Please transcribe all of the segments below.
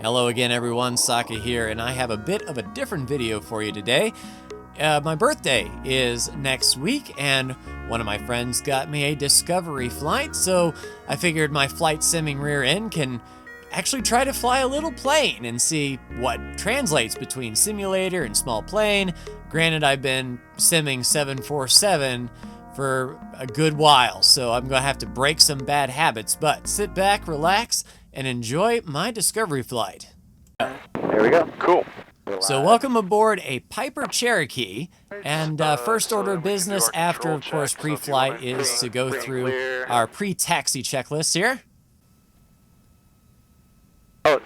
Hello again everyone, Saka here, and I have a bit of a different video for you today. My birthday is next week, and one of my friends got me a Discovery flight, so I figured my flight simming rear end can actually try to fly a little plane and see what translates between simulator and small plane. Granted, I've been simming 747 for a good while, so I'm gonna have to break some bad habits, but sit back, relax, and enjoy my Discovery flight. There we go. Cool. So welcome aboard a Piper Cherokee, and first order of business after, of course, pre-flight is to go through our pre-taxi checklist here. Oh,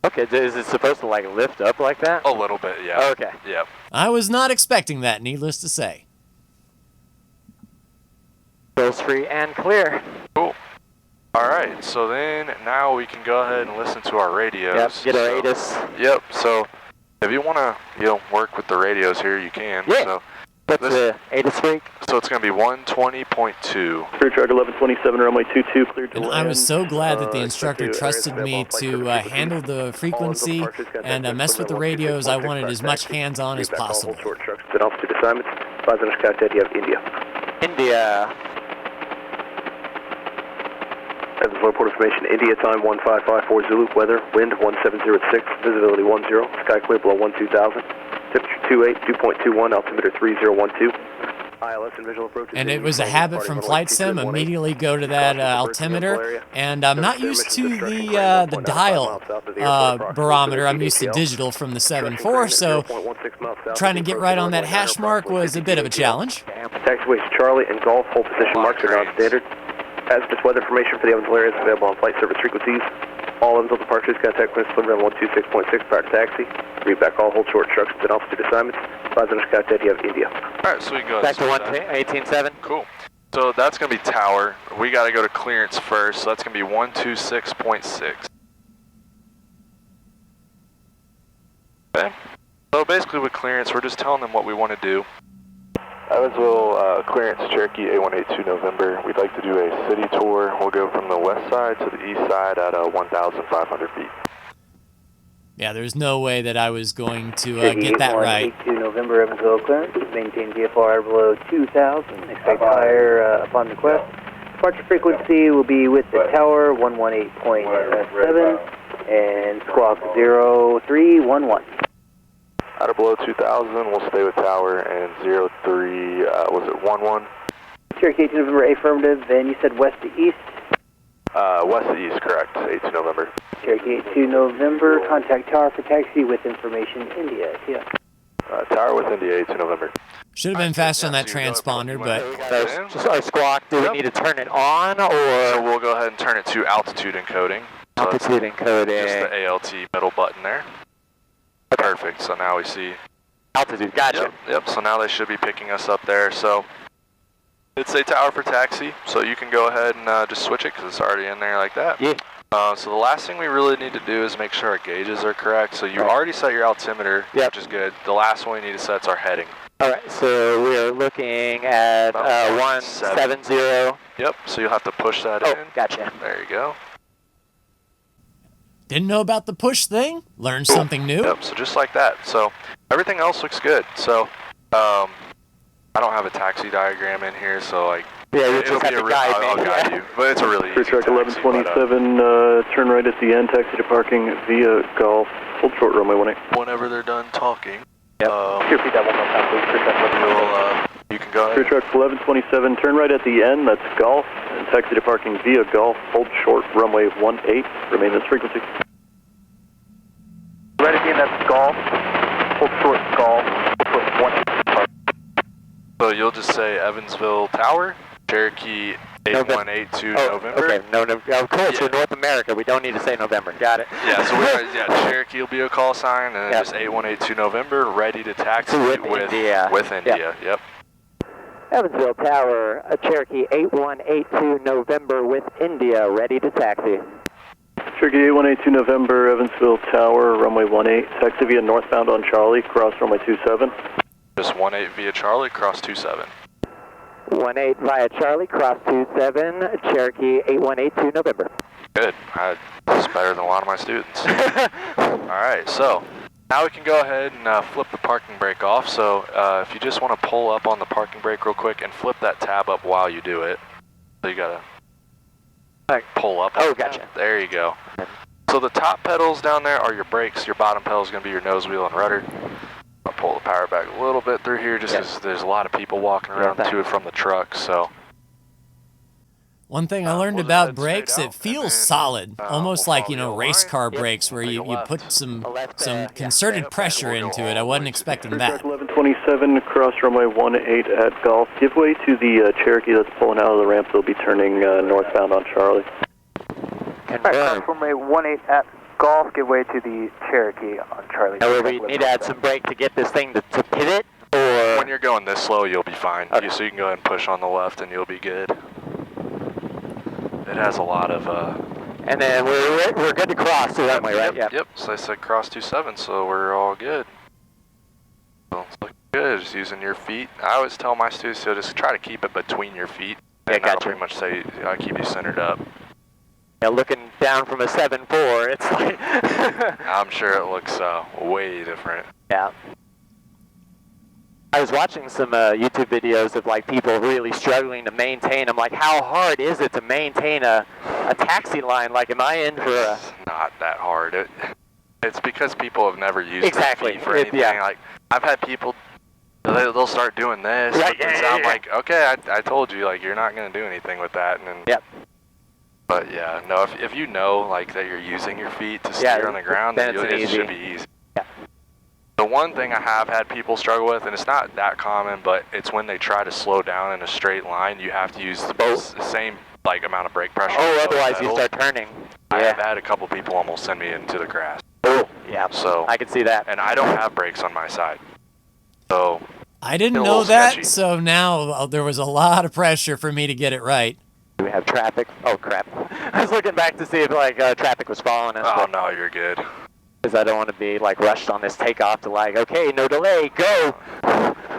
okay. Is it supposed to like lift up like that? A little bit, yeah. Oh, okay. Yep. I was not expecting that, needless to say. Goes free and clear. Cool. All right, so then now we can go ahead and listen to our radios. Yep, get our ATIS. Yep, so if you want to, work with the radios here, you can. Yeah. So What's the ATIS freak? So it's going to be 120.2. Clear track 1127, runway 22, cleared to And land. I was so glad that the instructor trusted me to handle the frequency and mess with the radios. I wanted as much hands-on as possible. Short trucks and altitude assignments. Advise contact, you have India. India. Evans Airport information, India time 1554 Zulu, weather, wind 1706, visibility 10, sky clear below 12,000, temperature 28, 2.21, altimeter 3012. ILS and visual approach. And it was a habit from Flight Sim, immediately go to that altimeter, and I'm not used to the dial barometer. I'm used to digital from the 7.4, so trying to get right on that hash mark was a bit of a challenge. Taxiways Charlie and Golf, hold position marks are non-standard. Hazardous weather information for the Evansville area is available on flight service frequencies. All Evansville departures, contact clearance delivery on 126.6 prior to taxi. Read back all hold short instructions and altitude assignments. Advise contact, you have India. All right, so we can go Back to 18.7. Cool. So that's going to be tower. We got to go to clearance first, so that's going to be 126.6. Okay. So basically with clearance, we're just telling them what we want to do. Evansville clearance Cherokee A182 November. We'd like to do a city tour. We'll go from the west side to the east side at 1,500 feet. Yeah, there's no way that I was going to get that right. 182 November, Evansville clearance. Maintain VFR below 2,000. Expect higher upon request. Departure frequency will be with the tower 118.7 and squawk 0311. Out of below 2,000, we'll stay with tower and 03, was it 11? Cherokee 18 November, affirmative. Then you said west to east. West to east, correct, 18 November. Cherokee 82 November, contact tower for taxi with information India. Yeah. Tower with India, 18 November. Should have been faster on that transponder, but Just our squawk. Do we need to turn it on, or? So we'll go ahead and turn it to altitude encoding. So Altitude encoding. just the ALT middle button there. Perfect, so now we see Altitude, gotcha. Yep, so now they should be picking us up there. So it's a tower for taxi, so you can go ahead and just switch it because it's already in there like that. Yeah. So the last thing we really need to do is make sure our gauges are correct. So you already set your altimeter, which is good. The last one we need to set is our heading. All right, so we are looking at 170. Yep, so you'll have to push that in. Oh, gotcha. There you go. didn't know about the push thing. Learned something new. Yep, so just like that. So everything else looks good. So I don't have a taxi diagram in here, so like it'll be I'll guide you. But it's a really easy track taxi, 1127, turn right at the end, taxi to parking via Golf, hold short runway 18. whenever they're done talking, Repeat that one more time, please. you can go Clear ahead. truck 1127, turn right at the end, that's Golf, and taxi to parking via Golf, hold short runway 18, remain this frequency. Right at the end, that's Golf. Hold short, Golf. Hold short, 18. So you'll just say Evansville Tower, Cherokee 8182 November. Okay, no, of course, we're North America. We don't need to say November. Got it. Yeah, so Cherokee will be a call sign, and then just 8182 November, ready to taxi with India. With India, yep. Evansville Tower, Cherokee 8182 November with India, ready to taxi. Cherokee 8182 November, Evansville Tower, runway 18, taxi via northbound on Charlie, cross runway 27. Just 18 via Charlie, cross 27. 18 via Charlie, cross 27, Cherokee 8182 November. Good. It's better than a lot of my students. Alright, so now we can go ahead and flip the parking brake off. So if you just want to pull up on the parking brake real quick and flip that tab up while you do it. So you gotta pull up. Oh, gotcha. There you go. So the top pedals down there are your brakes. Your bottom pedal is going to be your nose wheel and rudder. I'll pull the power back a little bit through here just because there's a lot of people walking around to and from the truck. So one thing I learned about brakes, it feels solid, almost like, you know, race car brakes where you put some concerted pressure into it. I wasn't expecting that. 1127 across runway 18 at Golf. Give way to the Cherokee that's pulling out of the ramp. They'll be turning northbound on Charlie. Cross runway 18 at Golf. Give way to the Cherokee on Charlie. Now, we need to add some brake to get this thing to pivot, or when you're going this slow, you'll be fine. Okay. So you can go ahead and push on the left and you'll be good. It has a lot of and then we're good to cross the runway, right? Yep. So they said cross 27, so we're all good. So it's looking good. Just using your feet. I always tell my students to just try to keep it between your feet. And that'll pretty much say keep you centered up. Yeah, looking down from a 7.4, it's like I'm sure it looks way different. Yeah. I was watching some YouTube videos of like people really struggling to maintain. I'm like, how hard is it to maintain a taxi line? Like, am I in for a... It's not that hard. It's because people have never used their feet for anything. Like, I've had people, they'll start doing this. Right, I'm like, okay, I told you, like, you're not going to do anything with that. And then, But yeah, no, if you know, like, that you're using your feet to steer on the ground, then it should be easy. The one thing I have had people struggle with, and it's not that common, but it's when they try to slow down in a straight line, you have to use the same like amount of brake pressure. Oh, otherwise you start turning. I have had a couple people almost send me into the grass. Oh, yeah. So I can see that. And I don't have brakes on my side, so I didn't know that. Sketchy. So now there was a lot of pressure for me to get it right. Do we have traffic? Oh crap! I was looking back to see if like traffic was following us. Oh no, you're good. Because I don't want to be like rushed on this takeoff to like, okay, no delay, go.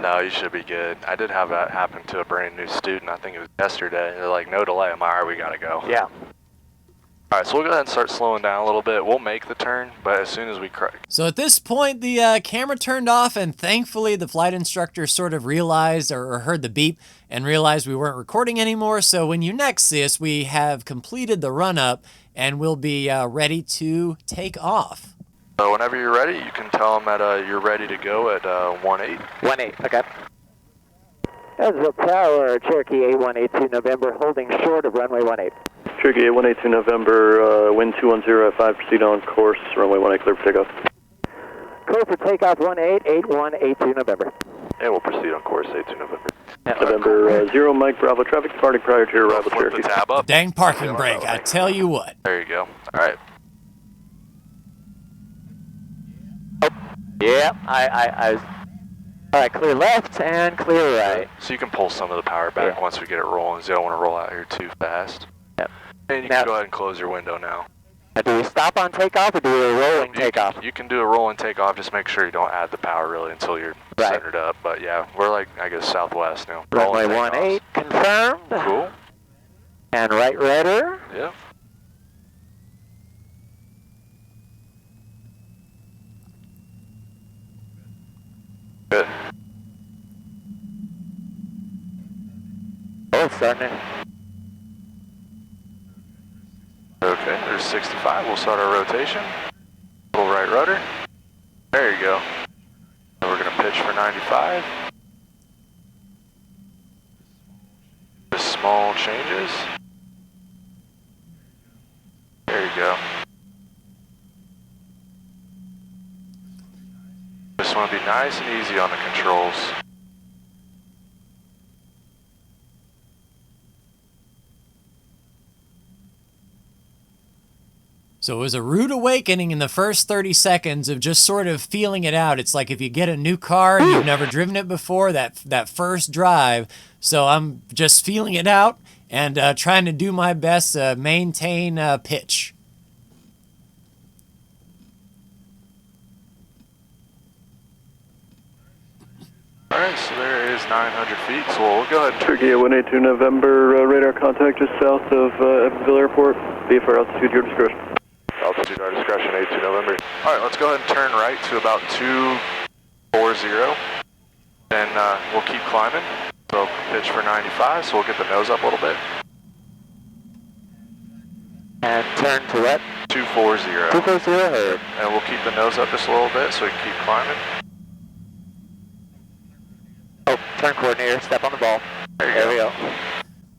No, you should be good. I did have that happen to a brand new student. I think it was yesterday. They're like, no delay. I'm all right, we gotta go. Yeah. All right, so we'll go ahead and start slowing down a little bit. We'll make the turn, but as soon as we crack. So at this point, the camera turned off, and thankfully the flight instructor sort of realized or heard the beep and realized we weren't recording anymore. So when you next see us, we have completed the run-up, and we'll be ready to take off. So whenever you're ready, you can tell them that you're ready to go at 18. 18, okay. Evansville Tower, Cherokee 8182 November, holding short of runway 18. Cherokee 8182 November, wind 210 at 5, proceed on course, runway 18, clear for takeoff. Clear for takeoff 8182 November. And we'll proceed on course 82 November. November 0, Mike Bravo, traffic departing prior to your arrival, Flip Cherokee. the tab up. Dang parking brake, I tell you what. There you go. All right. Yeah, all right, clear left and clear right. So you can pull some of the power back once we get it rolling, so you don't want to roll out here too fast. Yep. And you can go ahead and close your window now. Do we stop on takeoff or do we rolling takeoff? You can do a rolling takeoff, just make sure you don't add the power really until you're centered up. But yeah, we're like, I guess, southwest now. Runway 18, confirmed. Cool. And right rudder. Yeah. Good. Oh, it's starting to... Okay, there's 65. We'll start our rotation. Little right rudder. There you go. And we're going to pitch for 95. Just small changes. There you go. Just want to be nice and easy on the controls. So it was a rude awakening in the first 30 seconds of just sort of feeling it out. It's like if you get a new car and you've never driven it before, that first drive. So I'm just feeling it out and trying to do my best to maintain pitch. Alright, so there is 900 feet, so we'll go ahead and... Cherokee 182 November, radar contact just south of Evansville Airport. VFR altitude, your discretion. November. All right, let's go ahead and turn right to about 240. Then we'll keep climbing. So pitch for 95, so we'll get the nose up a little bit. And turn to what? 240. 240. And we'll keep the nose up just a little bit so we can keep climbing. Oh, turn coordinator, step on the ball. There we go.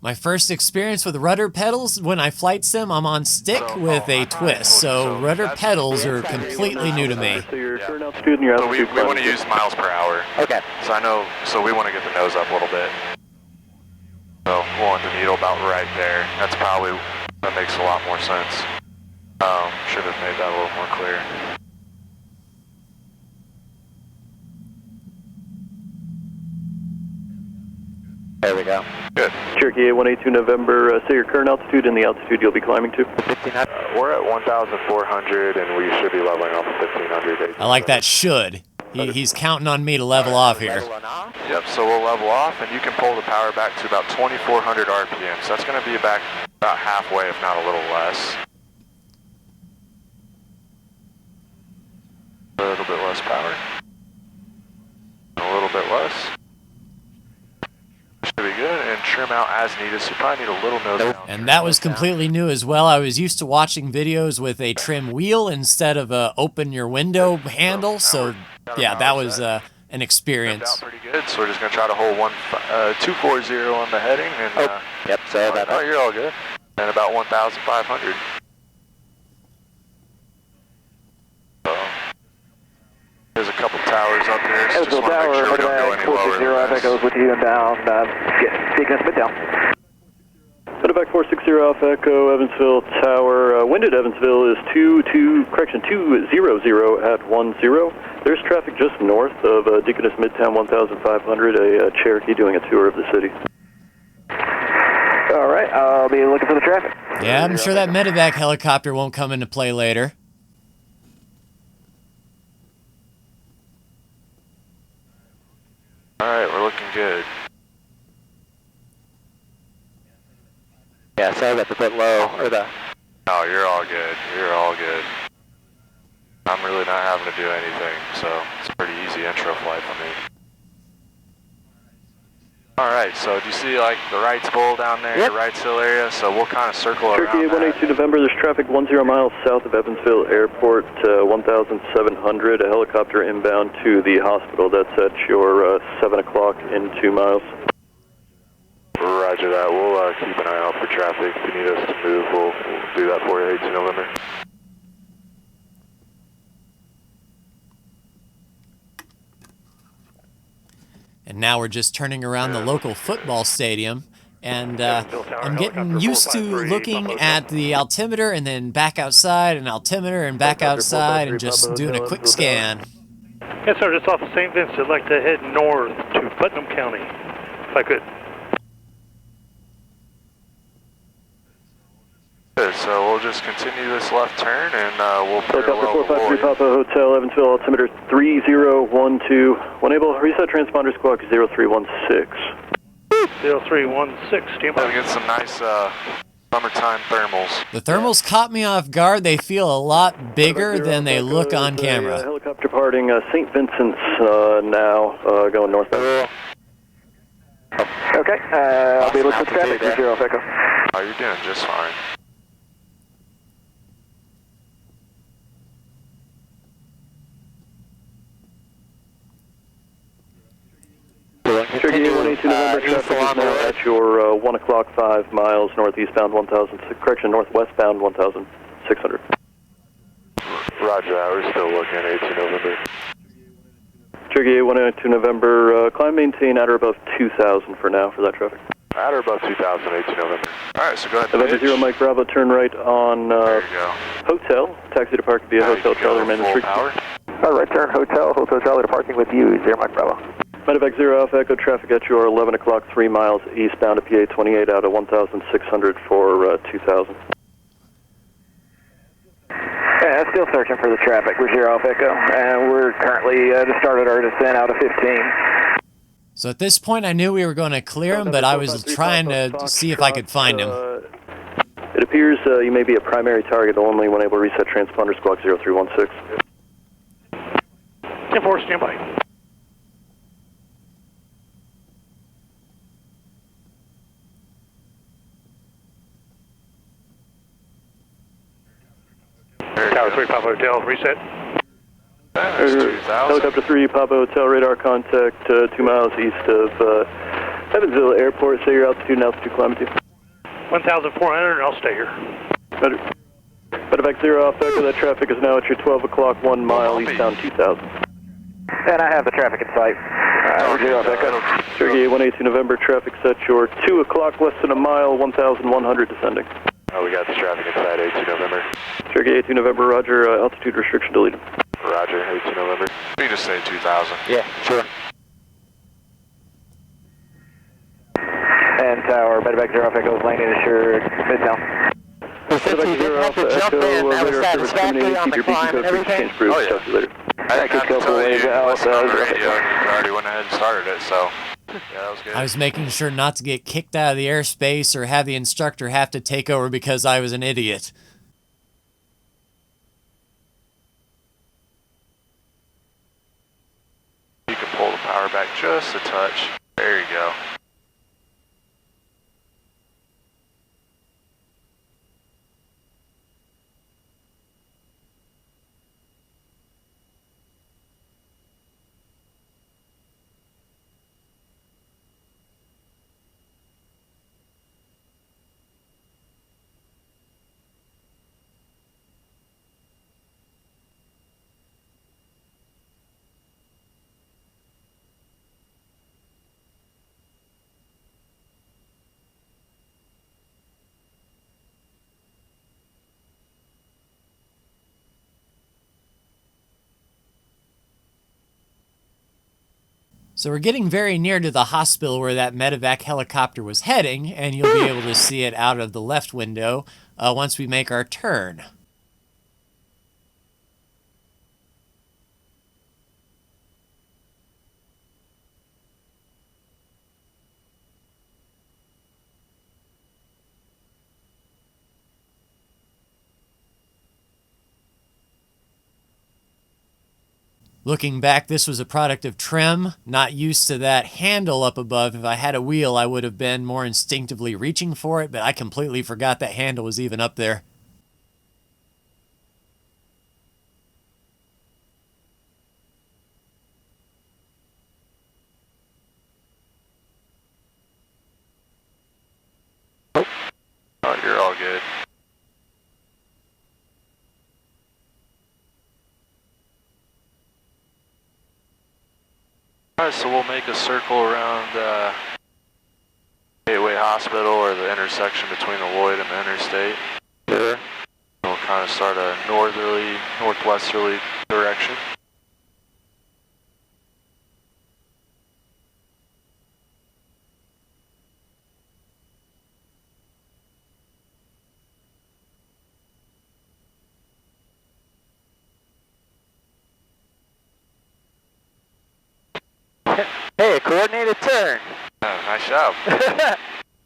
My first experience with rudder pedals, when I flight sim, I'm on stick with a twist, so rudder pedals are completely new to me. So your current altitude and your So altitude we want to use miles per hour. Okay. So I know, so we want to get the nose up a little bit. So we'll want the needle about right there. That makes a lot more sense. Should have made that a little more clear. There we go. Good. Cherokee 182 November, say your current altitude and the altitude you'll be climbing to. 1500. We're at 1,400 and we should be leveling off at 1,500. I like that should. He's counting on me to level off here. Yep, so we'll level off and you can pull the power back to about 2,400 RPM. So that's going to be back about halfway, if not a little less. A little bit less power. A little bit less. Should be good, and trim out as needed, so you probably need a little nose down. And that was completely new as well. I was used to watching videos with a trim wheel instead of a open your window handle, so yeah, that was an experience. Out pretty good, so we're just going to try to hold 240 on the heading. And, Yep, sorry about that. Oh, you're all good. And about 1,500. There's a couple towers up here, so just want to make sure we don't go any lower. That goes with you and down. Sequence mid down. Medevac 460 off Echo, Evansville Tower. Wind at Evansville is 200 at 10. There's traffic just north of Deaconess Midtown 1500, a Cherokee doing a tour of the city. All right, I'll be looking for the traffic. Yeah, I'm sure that medevac helicopter won't come into play later. Alright, we're looking good. Yeah, sorry about the bit low, or the... No, you're all good. You're all good. I'm really not having to do anything, so it's a pretty easy intro flight for me. Alright, so do you see like the Wright's Bowl down there, the Wright's Hill area? So we'll kind of circle around Cherokee 182 November, there's traffic 10 miles south of Evansville Airport, 1,700, a helicopter inbound to the hospital. That's at your 7 o'clock in 2 miles. Roger that. We'll keep an eye out for traffic. If you need us to move, we'll do that for you, 82 November. And now we're just turning around the local football stadium, and I'm getting used to looking at the altimeter and then back outside, and altimeter and back outside, and just doing a quick scan. Yes, sir, just off of St. Vincent. I'd like to head north to Putnam County, if I could. Good, so we'll just continue this left turn, and we'll Helicopter parallel 453 the Papa Hotel, Evansville, altimeter 3012. Unable, reset transponder squawk 0316. 0316, stand by. We'll get some nice summertime thermals. The thermals caught me off guard. They feel a lot bigger than they look on camera. Helicopter departing St. Vincent's now, going northbound. Okay, I'll be looking for traffic. 0 Echo. Oh, you're doing just fine. Cherokee 182 November, traffic is now at your 1 o'clock 5 miles northeastbound northwestbound 1,600. Roger that. We're still looking at 82 November. Cherokee 182 November, climb maintain at or above 2,000 for now for that traffic. At or above 2,000, 82 November. Alright, so go ahead. November 0 Mike Bravo, turn right on There you go. Hotel. Taxi to park via Hotel Charlie, remain in the street. Power. All right, turn Hotel Charlie departing with you, 0 Mike Bravo. Medevac 0 Alpha Echo, traffic at your 11 o'clock 3 miles eastbound to PA 28 out of 1,600 for 2,000. Yeah, still searching for the traffic with 0 Alpha Echo, and we're currently just started our descent out of 15. So at this point, I knew we were going to clear him, but I was trying to see if I could find him. It appears you may be a primary target only when able to reset transponder squawk 0316. 10-4, standby. Tower 3, Papa Hotel, reset. Helicopter 3, Papa Hotel, radar contact 2 miles east of Evansville Airport. Say your altitude and altitude climb to. 1,400, and I'll stay here. Better. Medevac 0 off echo, that traffic is now at your 12 o'clock, 1 mile eastbound 2000. And I have the traffic in sight. 0 off echo. Cherokee 182 November, traffic's at your 2 o'clock, less than a mile, 1,100 descending. Oh, we got the traffic inside 82 November. Cherokee 82 November, roger, altitude restriction deleted. Roger, 82 November. We just say 2,000. Yeah, sure. And Tower, Medevac 0 off echo is landing assured, Midtown. Since you didn't have to jump in, that was satisfactory on the climb and everything. Oh, yeah. I didn't have to tell you, listen on the radio, and you already went ahead and started it, so... Yeah, that was good. I was making sure not to get kicked out of the airspace or have the instructor have to take over because I was an idiot. You can pull the power back just a touch. There you go. So we're getting very near to the hospital where that medevac helicopter was heading, and you'll be able to see it out of the left window once we make our turn. Looking back, this was a product of trim, not used to that handle up above. If I had a wheel, I would have been more instinctively reaching for it, but I completely forgot that handle was even up there. Oh, you're all good. Alright, so we'll make a circle around Gateway Hospital, or the intersection between the Lloyd and the interstate. Sure. We'll kind of start a northerly, northwesterly direction. Hey, a coordinated turn. Yeah, nice job.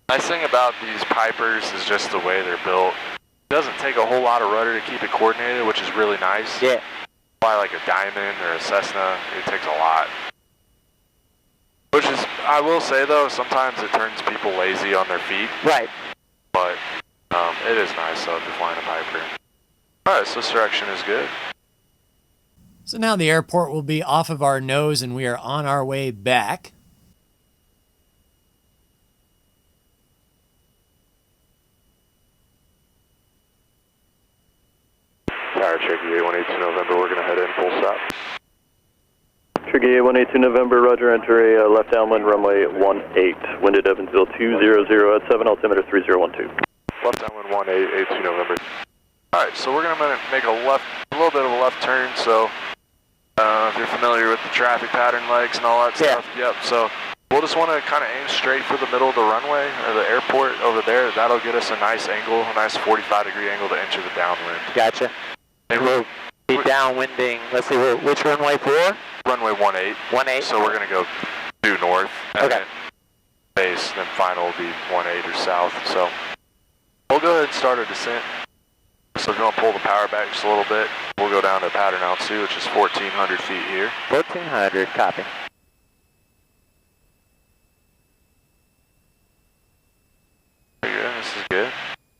Nice thing about these Pipers is just the way they're built. It doesn't take a whole lot of rudder to keep it coordinated, which is really nice. Yeah. Fly like a Diamond or a Cessna, it takes a lot. Which is, I will say though, sometimes it turns people lazy on their feet. Right. But it is nice though if you're flying a Piper. Alright, so this direction is good. So now the airport will be off of our nose and we are on our way back. Tower Cherokee 182 November, we're going to head in full stop. Cherokee 182 November, roger, enter a left downwind runway 18, wind at Evansville 200 at 7, altimeter 3012. Left downwind 1882 November. Alright, so we're going to make a little bit of a left turn, so if you're familiar with the traffic pattern lights and all that stuff, yep, so we'll just want to kind of aim straight for the middle of the runway, or the airport over there. That'll get us a nice angle, a nice 45-degree angle to enter the downwind. Gotcha. And we'll be downwinding, let's see, which runway for? Runway 18. So we're going to go due north, and then base, then final will be 18 or south, so We'll go ahead and start our descent. So if you want to pull the power back just a little bit, we'll go down to pattern altitude, which is 1,400 feet here. 1,400, copy. There you go, this is good.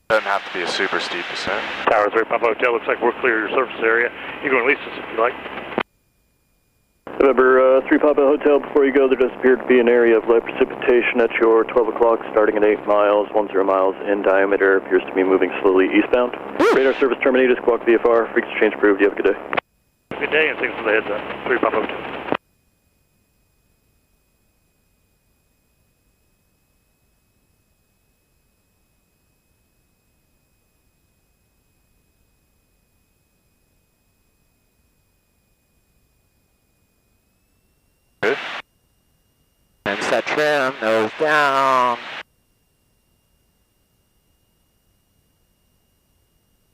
Doesn't have to be a super steep descent. Tower 3 Papa Hotel, looks like we're clear your surface area. You can release us if you like. November 3 Papa Hotel, before you go, there does appear to be an area of light precipitation at your 12 o'clock, starting at 8 miles, 10 miles in diameter. Appears to be moving slowly eastbound. Radar service terminated, Squawk VFR, frequency exchange approved. You have a good day. Good day, and thanks for the heads up. 3 Papa Hotel. Good. And set trim, nose down.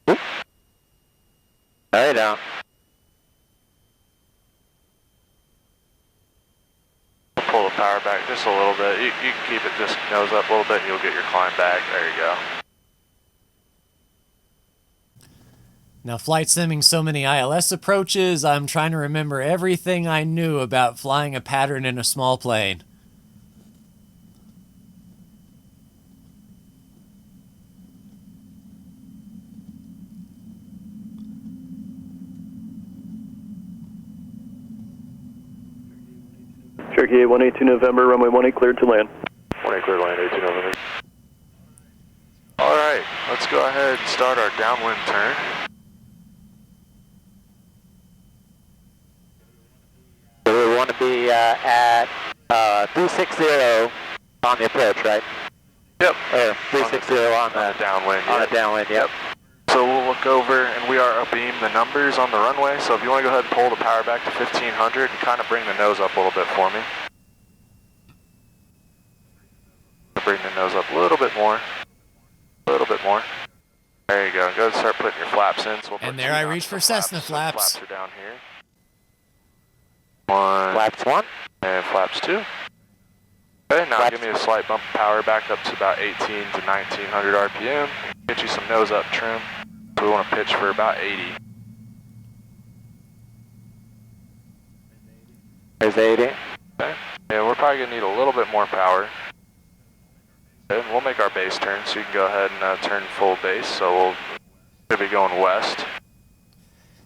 Oop. Belly down. Pull the power back just a little bit. You can keep it just nose up a little bit and you'll get your climb back. There you go. Now, flight simming so many ILS approaches, I'm trying to remember everything I knew about flying a pattern in a small plane. Cherokee 182 November, runway 18 cleared to land. 18 cleared land, 18 November. All right, let's go ahead and start our downwind turn. So we want to be at 360 on the approach, right? Yep. Or 360 on the downwind. On the downwind, yep. So we'll look over and we are abeam the numbers on the runway. So if you want to go ahead and pull the power back to 1,500 and kind of bring the nose up a little bit for me. Bring the nose up a little bit more. A little bit more. There you go. Go ahead and start putting your flaps in. So we'll And put there I reach for Cessna flaps. Flaps are down here. One. Flaps 1. And flaps 2. Okay, now give me a slight bump of power back up to about 18 to 1900 RPM. Get you some nose up trim. So we want to pitch for about 80. There's 80. Okay. Yeah, we're probably going to need a little bit more power. Okay, we'll make our base turn, so you can go ahead and turn full base. So we'll be going west.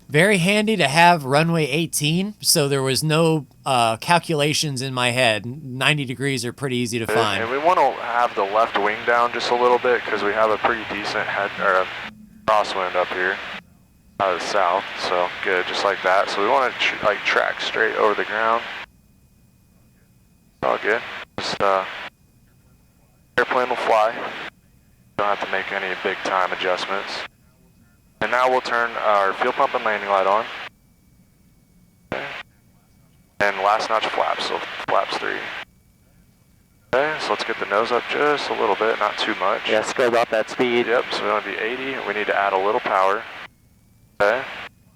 Very handy to have runway 18, so there was no calculations in my head. 90 degrees are pretty easy to find. And we want to have the left wing down just a little bit because we have a pretty decent head or a crosswind up here out of the south. So good, just like that. So we want to like track straight over the ground. All good. Just airplane will fly. Don't have to make any big time adjustments. And now we'll turn our fuel pump and landing light on. Okay. And last notch flaps, so flaps 3. Okay, so let's get the nose up just a little bit, not too much. Yeah, scrub up that speed. Yep, so we want to be 80. We need to add a little power. Okay,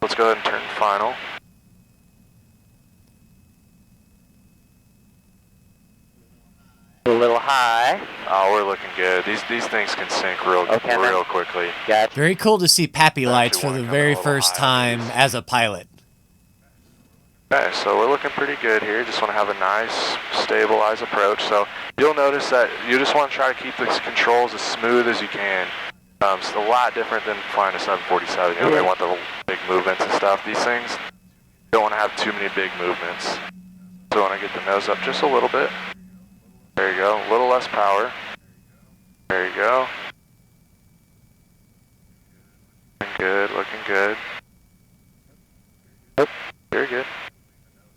let's go ahead and turn final. A little high. Oh, we're looking good. These things can sink real quickly. Gotcha. Very cool to see Pappy lights for wanna the come very a little first high time on these. as a pilot. Okay, so we're looking pretty good here. Just want to have a nice, stabilized approach. So you'll notice that you just want to try to keep the controls as smooth as you can. It's a lot different than flying a 747. You know, they want the big movements and stuff. These things, you don't want to have too many big movements. So I want to get the nose up just a little bit. There you go. A little less power. There you go. Looking good, looking good. Yep, very good.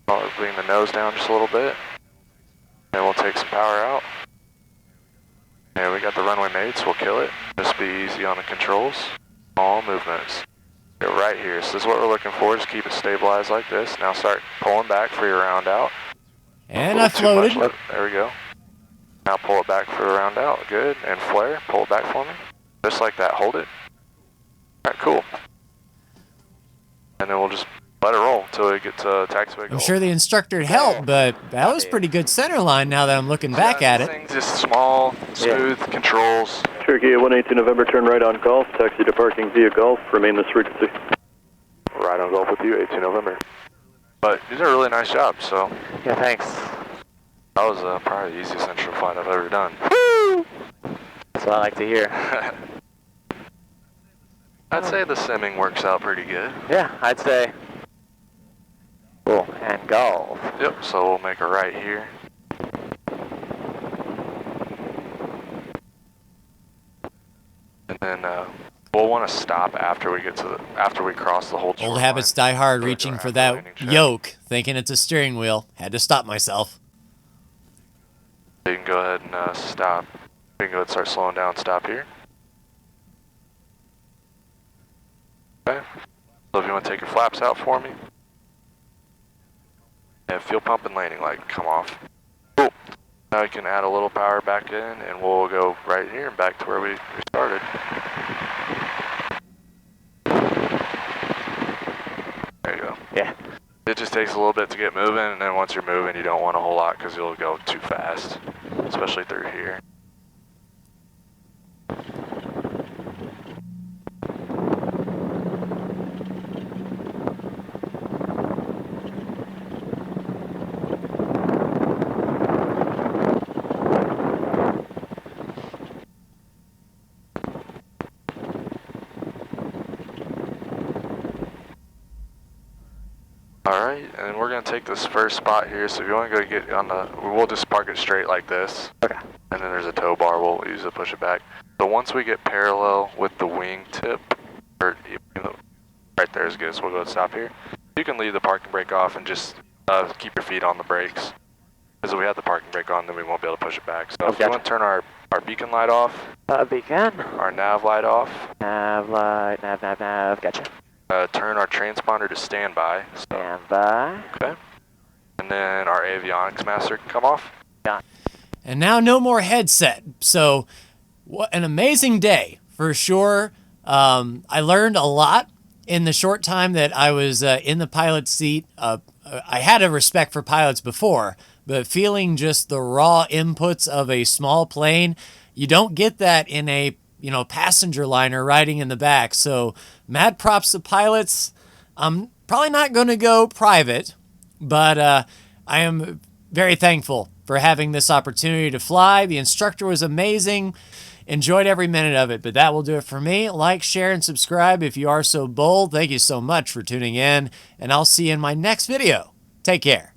I'll bring the nose down just a little bit. And we'll take some power out. And we got the runway made, so we'll kill it. Just be easy on the controls. All movements. Go right here. So this is what we're looking for. Just keep it stabilized like this. Now start pulling back for your round out. And I floated. There we go. Now pull it back for a round out. Good. And flare. Pull it back for me. Just like that. Hold it. Alright, cool. And then we'll just let it roll until we get to taxiway goal. I'm sure the instructor helped, but that was pretty good center line now that I'm looking back at it. Things just small, smooth controls. Cherokee 182 November, turn right on Golf, taxi to parking via Golf, remain this frequency. Right on Golf with you, 82 November. But you did a really nice job, so. Yeah, thanks. That was probably the easiest central flight I've ever done. Woo! That's what I like to hear. I'd say the simming works out pretty good. Yeah, I'd say. Cool, and Golf. Yep, so we'll make a right here. And then we'll want to stop after we get to after we cross the whole Old habits die hard, reaching for that yoke, thinking it's a steering wheel. Had to stop myself. You can go ahead and stop. You can go ahead and start slowing down, stop here. Okay. So if you want to take your flaps out for me. And fuel pump and landing light come off. Cool. Now we can add a little power back in and we'll go right here and back to where we started. There you go. Yeah. It just takes a little bit to get moving, and then once you're moving, you don't want a whole lot because you'll go too fast, especially through here. Alright, and we're going to take this first spot here, so if you want to go get on the, we'll just park it straight like this. Okay. And then there's a tow bar, we'll use it to push it back. So once we get parallel with the wing tip, or right there is good, so we'll go and stop here. You can leave the parking brake off and just keep your feet on the brakes. Because if we have the parking brake on, then we won't be able to push it back. So if you want to turn our beacon light off. Beacon. Our nav light off. Nav light, nav, gotcha. Turn our transponder to standby. Standby. Okay. And then our avionics master can come off. Yeah. And now no more headset. So what an amazing day for sure. I learned a lot in the short time that I was in the pilot's seat. I had a respect for pilots before, but feeling just the raw inputs of a small plane, you don't get that in a passenger liner riding in the back. So mad props to pilots. I'm probably not going to go private, but I am very thankful for having this opportunity to fly. The instructor was amazing. Enjoyed every minute of it, but that will do it for me. Like, share, and subscribe if you are so bold. Thank you so much for tuning in, and I'll see you in my next video. Take care.